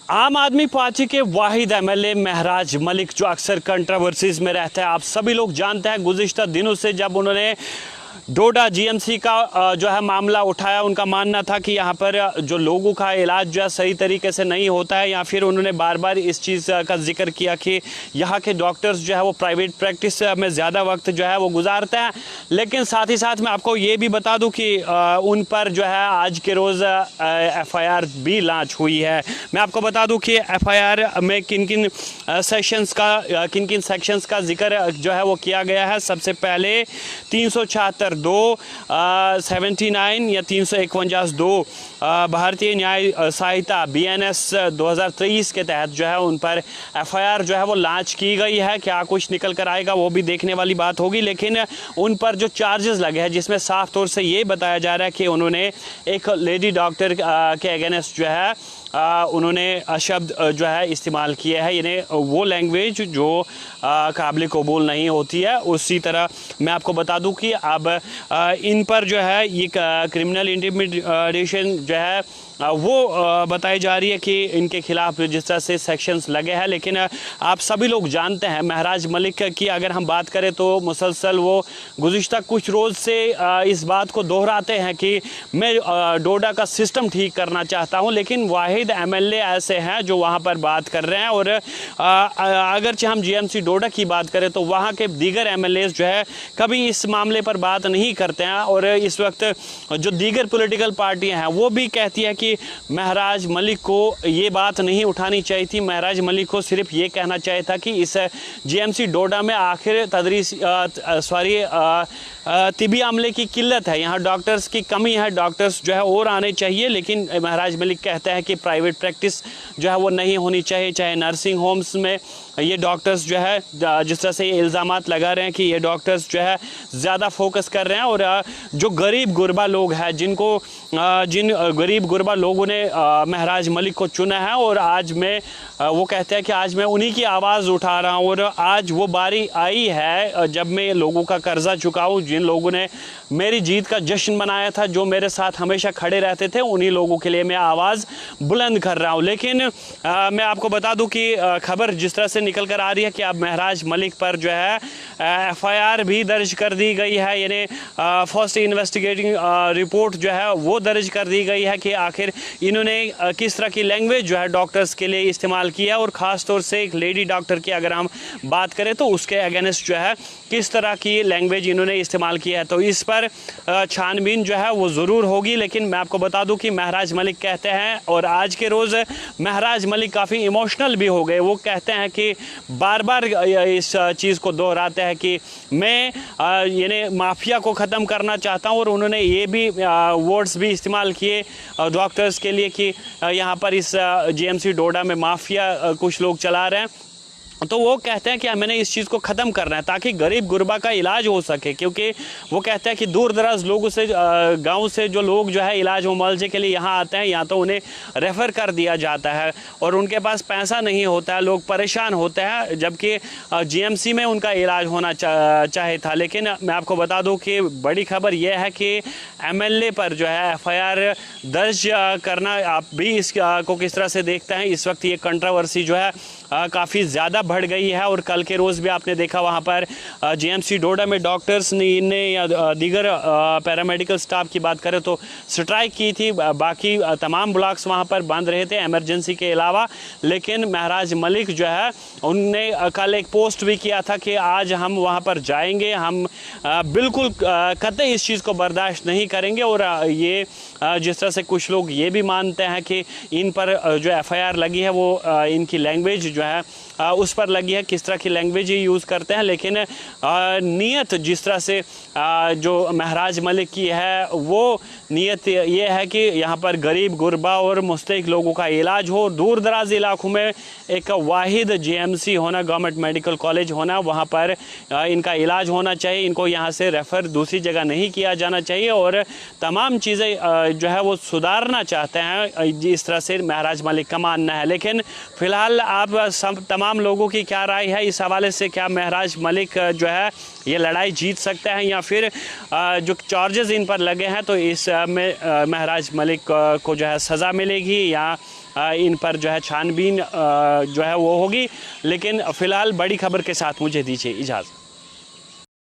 आम आदमी पार्टी के वाहिद एमएलए महराज मलिक जो अक्सर कंट्रोवर्सीज में रहते हैं, आप सभी लोग जानते हैं गुज़िश्ता दिनों से जब उन्होंने डोडा जीएमसी का जो है मामला उठाया, उनका मानना था कि यहाँ पर जो लोगों का इलाज जो है सही तरीके से नहीं होता है, या फिर उन्होंने बार बार इस चीज़ का जिक्र किया कि यहाँ के डॉक्टर्स जो है वो प्राइवेट प्रैक्टिस में ज़्यादा वक्त जो है वो गुजारते हैं। लेकिन साथ ही साथ मैं आपको ये भी बता दूँ कि उन पर जो है आज के रोज़ FIR भी लॉन्च हुई है। मैं आपको बता दूँ कि FIR में किन किन सेक्शंस का जिक्र जो है वो किया गया है। सबसे पहले 376(2) 79 या 351(2) भारतीय न्याय संहिता BNS 2023 के तहत जो है उन पर FIR जो है वो लॉन्च की गई है। क्या कुछ निकल कर आएगा वो भी देखने वाली बात होगी, लेकिन उन पर जो चार्जेस लगे हैं जिसमें साफ तौर से ये बताया जा रहा है कि उन्होंने एक लेडी डॉक्टर के अगेंस्ट जो है उन्होंने शब्द जो है इस्तेमाल किए हैं, यानी वो लैंग्वेज जो काबिल कबूल नहीं होती है। उसी तरह मैं आपको बता दूं कि अब इन पर जो है ये क्रिमिनल इंटिमिडेशन जो है वो बताई जा रही है कि इनके खिलाफ जिस तरह से सेक्शंस लगे हैं। लेकिन आप सभी लोग जानते हैं महराज मलिक की अगर हम बात करें तो मुसलसल वो गुज़िश्ता कुछ रोज़ से इस बात को दोहराते हैं कि मैं डोडा का सिस्टम ठीक करना चाहता हूं, लेकिन वाहिद MLA ऐसे हैं जो वहां पर बात कर रहे हैं। और अगरचे हम GMC डोडा की बात करें तो वहां के दीगर MLAs जो है कभी इस मामले पर बात नहीं करते हैं। और इस वक्त जो दीगर पॉलिटिकल पार्टियां हैं वो भी कहती है कि महराज मलिक को ये बात नहीं उठानी चाहिए थी। महराज मलिक को सिर्फ ये कहना चाहिए था कि इस GMC डोडा में आखिर तिबी अमले की किल्लत है, यहाँ डॉक्टर्स की कमी है, डॉक्टर्स जो है और आने चाहिए। लेकिन महराज मलिक कहते हैं कि प्राइवेट प्रैक्टिस जो है वो नहीं होनी चाहिए, चाहे नर्सिंग होम्स में ये डॉक्टर्स जो है जिस तरह से ये इल्ज़ामात लगा रहे हैं कि ये डॉक्टर्स जो है ज़्यादा फोकस कर रहे हैं। और जो गरीब गुरबा लोग हैं जिन गरीब गुरबा लोगों ने महराज मलिक को चुना है, और आज मैं वो कहते हैं कि आज मैं उन्हीं की आवाज़ उठा रहा हूँ और आज वो बारी आई है जब मैं लोगों का कर्जा चुकाऊँ। जिन लोगों ने मेरी जीत का जश्न मनाया था, जो मेरे साथ हमेशा खड़े रहते थे, उन्हीं लोगों के लिए मैं आवाज़ बुलंद कर रहा हूँ। लेकिन मैं आपको बता दूं कि खबर जिस तरह से निकल कर आ रही है कि अब महराज मलिक पर जो है FIR भी दर्ज कर दी गई है, यानी फर्स्ट इन्वेस्टिगेटिंग रिपोर्ट जो है वो दर्ज कर दी गई है कि आखिर इन्होंने किस तरह की लैंग्वेज जो है डॉक्टर्स के लिए इस्तेमाल किया। और ख़ास तौर से एक लेडी डॉक्टर की अगर हम बात करें तो उसके अगेंस्ट जो है किस तरह की लैंग्वेज इन्होंने इस्तेमाल किया है, तो इस पर छानबीन जो है वो ज़रूर होगी। लेकिन मैं आपको बता दूं कि महराज मलिक कहते हैं, और आज के रोज़ महराज मलिक काफ़ी इमोशनल भी हो गए। वो कहते हैं कि बार बार इस चीज़ को दोहराते हैं कि मैं यानी माफिया को ख़त्म करना चाहता हूं। और उन्होंने ये भी वर्ड्स भी इस्तेमाल किए डॉक्टर्स के लिए कि यहाँ पर इस GMC डोडा में माफिया कुछ लोग चला रहे हैं। तो वो कहते हैं कि मैंने इस चीज़ को ख़त्म करना है ताकि गरीब गुरबा का इलाज हो सके, क्योंकि वो कहते हैं कि दूर दराज लोगों से गांव से जो लोग जो है इलाज मुआवजे के लिए यहाँ आते हैं, यहाँ तो उन्हें रेफ़र कर दिया जाता है और उनके पास पैसा नहीं होता है, लोग परेशान होते हैं, जबकि GMC में उनका इलाज होना चाहे था। लेकिन मैं आपको बता दूँ कि बड़ी खबर यह है कि MLA पर जो है FIR दर्ज करना, आप भी इसको किस तरह से देखते हैं। इस वक्त ये कंट्रोवर्सी जो है काफ़ी ज़्यादा बढ़ गई है। और कल के रोज़ भी आपने देखा वहाँ पर GMC डोडा में डॉक्टर्स ने या दीगर पैरामेडिकल स्टाफ की बात करें तो स्ट्राइक की थी। बाकी तमाम ब्लॉक्स वहाँ पर बंद रहे थे इमरजेंसी के अलावा। लेकिन महराज मलिक जो है उनने कल एक पोस्ट भी किया था कि आज हम वहाँ पर जाएंगे, हम बिल्कुल कतई इस चीज़ को बर्दाश्त नहीं करेंगे। और ये जिस तरह से कुछ लोग ये भी मानते हैं कि इन पर जो FIR लगी है वो इनकी लैंग्वेज जो है उस पर लगी है, किस तरह की लैंग्वेज ही यूज़ करते हैं। लेकिन नीयत जिस तरह से जो महराज मलिक की है वो नीयत ये है कि यहाँ पर गरीब गुरबा और मुस्तहिक लोगों का इलाज हो। दूर दराज इलाकों में एक वाहिद GMC होना, गवर्नमेंट मेडिकल कॉलेज होना, वहाँ पर इनका इलाज होना चाहिए। इनको यहाँ से रेफ़र दूसरी जगह नहीं किया जाना चाहिए और तमाम चीज़ें जो है वो सुधारना चाहते हैं, इस तरह से महराज मलिक का मानना है। लेकिन फ़िलहाल आप सब तमाम लोगों की क्या राय है इस हवाले से? क्या महराज मलिक जो है ये लड़ाई जीत सकते हैं या फिर जो चार्जेस इन पर लगे हैं तो इस में महराज मलिक को जो है सज़ा मिलेगी या इन पर जो है छानबीन जो है वो होगी? लेकिन फ़िलहाल बड़ी खबर के साथ मुझे दीजिए इजाज़त।